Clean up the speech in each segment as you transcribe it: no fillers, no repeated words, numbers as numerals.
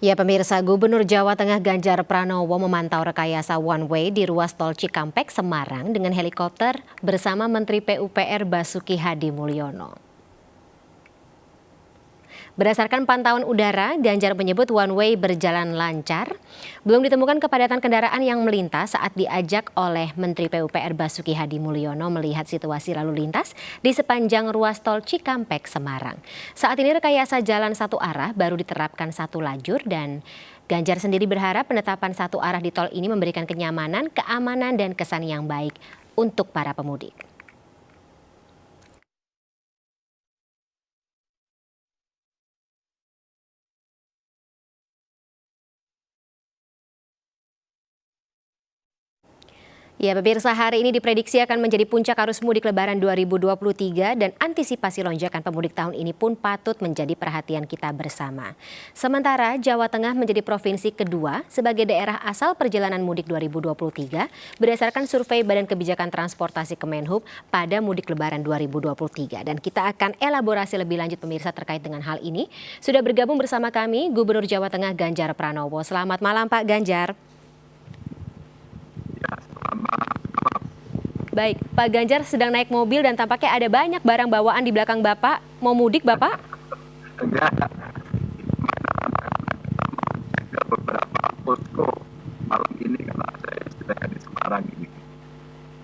Ya pemirsa, Gubernur Jawa Tengah Ganjar Pranowo memantau rekayasa one way di ruas tol Cikampek, Semarang dengan helikopter bersama Menteri PUPR Basuki Hadi Mulyono. Berdasarkan pantauan udara, Ganjar menyebut one way berjalan lancar. Belum ditemukan kepadatan kendaraan yang melintas saat diajak oleh Menteri PUPR Basuki Hadi Mulyono melihat situasi lalu lintas di sepanjang ruas tol Cikampek, Semarang. Saat ini rekayasa jalan satu arah baru diterapkan satu lajur dan Ganjar sendiri berharap penetapan satu arah di tol ini memberikan kenyamanan, keamanan, dan kesan yang baik untuk para pemudik. Ya, pemirsa, hari ini diprediksi akan menjadi puncak arus mudik Lebaran 2023 dan antisipasi lonjakan pemudik tahun ini pun patut menjadi perhatian kita bersama. Sementara Jawa Tengah menjadi provinsi kedua sebagai daerah asal perjalanan mudik 2023 berdasarkan survei Badan Kebijakan Transportasi Kemenhub pada mudik Lebaran 2023. Dan kita akan elaborasi lebih lanjut pemirsa terkait dengan hal ini. Sudah bergabung bersama kami Gubernur Jawa Tengah Ganjar Pranowo. Selamat malam Pak Ganjar. Baik, Pak Ganjar sedang naik mobil dan tampaknya ada banyak barang bawaan di belakang Bapak. Mau mudik Bapak? Enggak. Ada beberapa posko malam ini karena saya sedang di Semarang ini.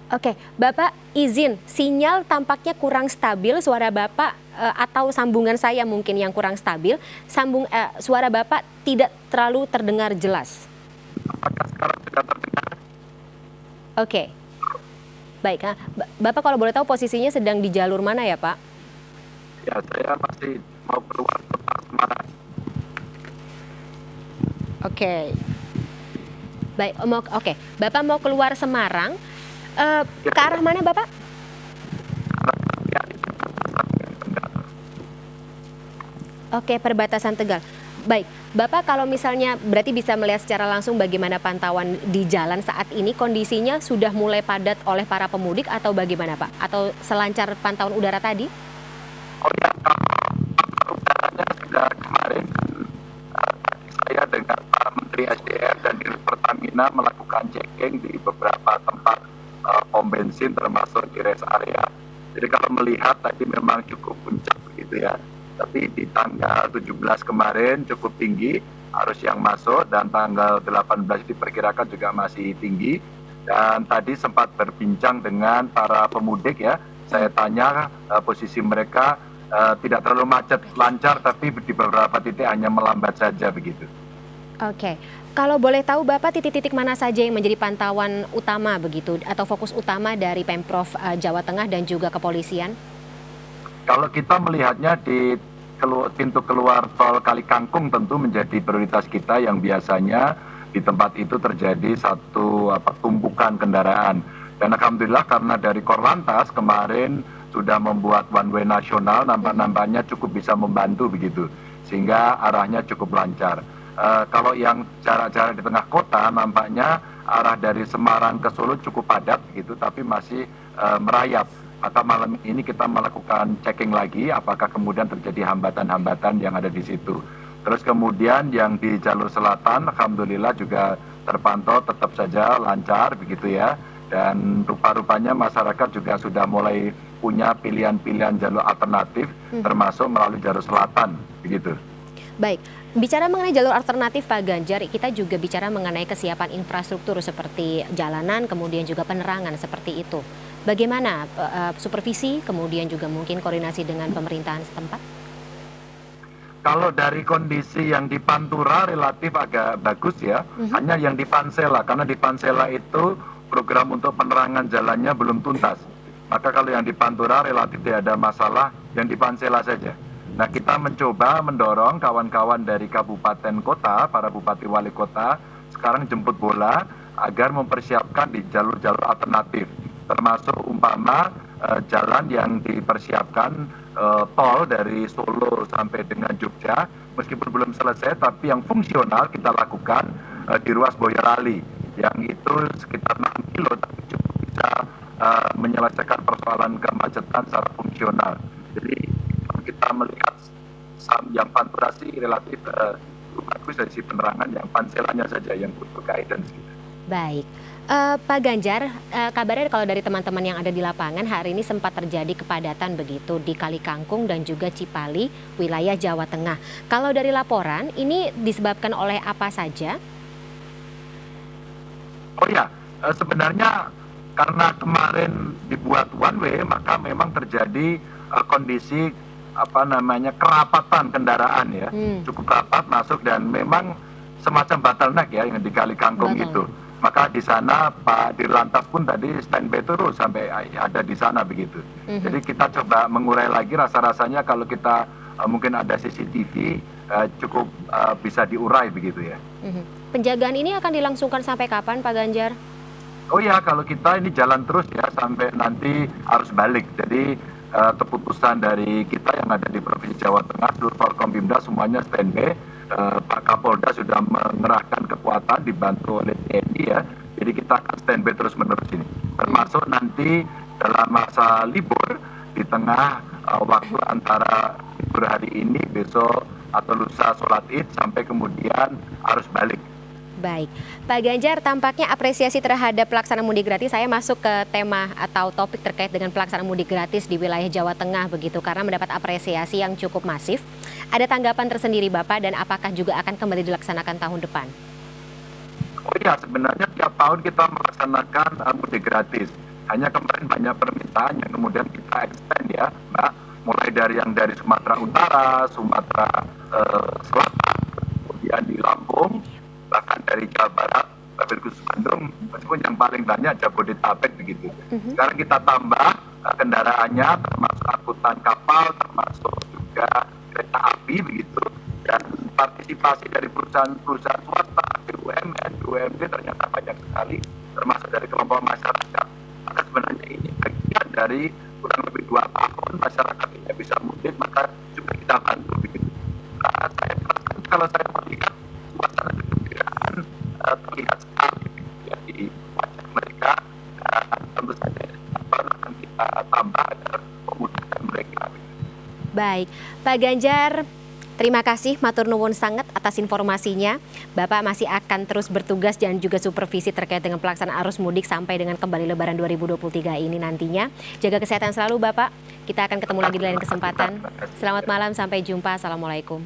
Oke, Bapak izin, sinyal tampaknya kurang stabil suara Bapak atau sambungan saya mungkin yang kurang stabil. Suara Bapak tidak terlalu terdengar jelas. Apakah sekarang sudah terdengar? Oke. Baik, Bapak kalau boleh tahu posisinya sedang di jalur mana ya Pak? Ya, saya masih mau keluar kota Semarang. Oke. Baik, oke. Bapak mau keluar Semarang, ke arah mana Bapak? Oke, perbatasan Tegal. Baik, Bapak kalau misalnya berarti bisa melihat secara langsung bagaimana pantauan di jalan saat ini, kondisinya sudah mulai padat oleh para pemudik atau bagaimana Pak? Atau selancar pantauan udara tadi? Oh ya, udaranya sudah kemarin saya dengan Pak Menteri SDM dan Dirut Pertamina melakukan checking di beberapa tempat pom bensin termasuk di rest area. Jadi kalau melihat tadi memang cukup puncak begitu ya. Tapi di tanggal 17 kemarin cukup tinggi arus yang masuk dan tanggal 18 diperkirakan juga masih tinggi. Dan tadi sempat berbincang dengan para pemudik ya. Saya tanya posisi mereka tidak terlalu macet, lancar, tapi di beberapa titik hanya melambat saja begitu. Oke, kalau boleh tahu Bapak titik-titik mana saja yang menjadi pantauan utama begitu atau fokus utama dari Pemprov Jawa Tengah dan juga kepolisian? Kalau kita melihatnya di pintu keluar tol Kali Kangkung tentu menjadi prioritas kita yang biasanya di tempat itu terjadi satu tumpukan kendaraan. Dan alhamdulillah karena dari Korlantas kemarin sudah membuat one way nasional, nampaknya cukup bisa membantu begitu, sehingga arahnya cukup lancar. Kalau yang jarak-jarak di tengah kota nampaknya arah dari Semarang ke Solo cukup padat gitu, tapi masih merayap. Maka malam ini kita melakukan checking lagi apakah kemudian terjadi hambatan-hambatan yang ada di situ. Terus kemudian yang di jalur selatan alhamdulillah juga terpantau tetap saja lancar begitu ya. Dan rupa-rupanya masyarakat juga sudah mulai punya pilihan-pilihan jalur alternatif termasuk melalui jalur selatan begitu. Baik, bicara mengenai jalur alternatif Pak Ganjar, kita juga bicara mengenai kesiapan infrastruktur seperti jalanan, kemudian juga penerangan seperti itu. Bagaimana supervisi, kemudian juga mungkin koordinasi dengan pemerintahan setempat? Kalau dari kondisi yang di Pantura relatif agak bagus ya, hanya yang di Pansela, karena di Pansela itu program untuk penerangan jalannya belum tuntas. Maka kalau yang di Pantura relatif tidak ada masalah, yang di Pansela saja. Nah kita mencoba mendorong kawan-kawan dari kabupaten kota, para bupati wali kota, sekarang jemput bola agar mempersiapkan di jalur-jalur alternatif. Termasuk umpama jalan yang dipersiapkan tol dari Solo sampai dengan Jogja, meskipun belum selesai, tapi yang fungsional kita lakukan di ruas Boyolali, yang itu sekitar 6 kilo, tapi cukup bisa menyelesaikan persoalan kemacetan secara fungsional. Jadi kita melihat yang Pantura sih relatif cukup bagus dari sisi penerangan, yang panselanya saja yang butuh guidance. Baik. Pak Ganjar, kabarnya kalau dari teman-teman yang ada di lapangan hari ini sempat terjadi kepadatan begitu di Kali Kangkung dan juga Cipali, wilayah Jawa Tengah. Kalau dari laporan, ini disebabkan oleh apa saja? Oh ya, sebenarnya karena kemarin dibuat one way, maka memang terjadi kondisi kerapatan kendaraan ya, cukup rapat masuk, dan memang semacam bottleneck ya yang di Kali Kangkung itu. Maka di sana Pak Dirlantas pun tadi standby terus sampai ada di sana begitu. Jadi kita coba mengurai lagi, rasa-rasanya kalau kita mungkin ada CCTV cukup bisa diurai begitu ya. Penjagaan ini akan dilangsungkan sampai kapan Pak Ganjar? Oh ya, kalau kita ini jalan terus ya sampai nanti arus balik. Jadi keputusan dari kita yang ada di Provinsi Jawa Tengah, seluruh Forkompimda semuanya standby. Pak Kapolda sudah mengerahkan kekuatan dibantu oleh TNI ya. Jadi kita akan standby terus menerus ini. Termasuk nanti dalam masa libur di tengah waktu antara libur hari ini, besok atau lusa sholat Id sampai kemudian arus balik. Baik, Pak Ganjar, tampaknya apresiasi terhadap pelaksanaan mudik gratis. Saya masuk ke tema atau topik terkait dengan pelaksanaan mudik gratis di wilayah Jawa Tengah begitu, karena mendapat apresiasi yang cukup masif. Ada tanggapan tersendiri Bapak, dan apakah juga akan kembali dilaksanakan tahun depan? Oh iya, sebenarnya tiap tahun kita melaksanakan mudik gratis. Hanya kemarin banyak permintaan yang kemudian kita extend ya, Mbak. Mulai dari yang dari Sumatera Utara, Sumatera Selatan, kemudian di Lampung, bahkan dari Jawa Barat, Wabil Khusus Bandung, meskipun yang paling banyak Jabodetabek begitu. Sekarang kita tambah kendaraannya, termasuk angkutan kapal, termasuk juga kereta api begitu, dan partisipasi dari perusahaan-perusahaan swasta, BUMN, BUMD ternyata banyak sekali, termasuk dari kelompok masyarakat. Maka sebenarnya ini bagian dari kurang lebih 2 tahun masyarakat ini bisa mudik, maka juga kita bantu begitu. Nah, saya merasakan kalau saya melihat suasana kegembiraan terlihat sekali ya, di wajah mereka, tentu saja akan kita tambah agar memudahkan mereka. Baik, Pak Ganjar, terima kasih matur nuwun sangat atas informasinya. Bapak masih akan terus bertugas dan juga supervisi terkait dengan pelaksanaan arus mudik sampai dengan kembali Lebaran 2023 ini nantinya. Jaga kesehatan selalu Bapak. Kita akan ketemu lagi di lain kesempatan. Selamat malam, sampai jumpa. Assalamualaikum.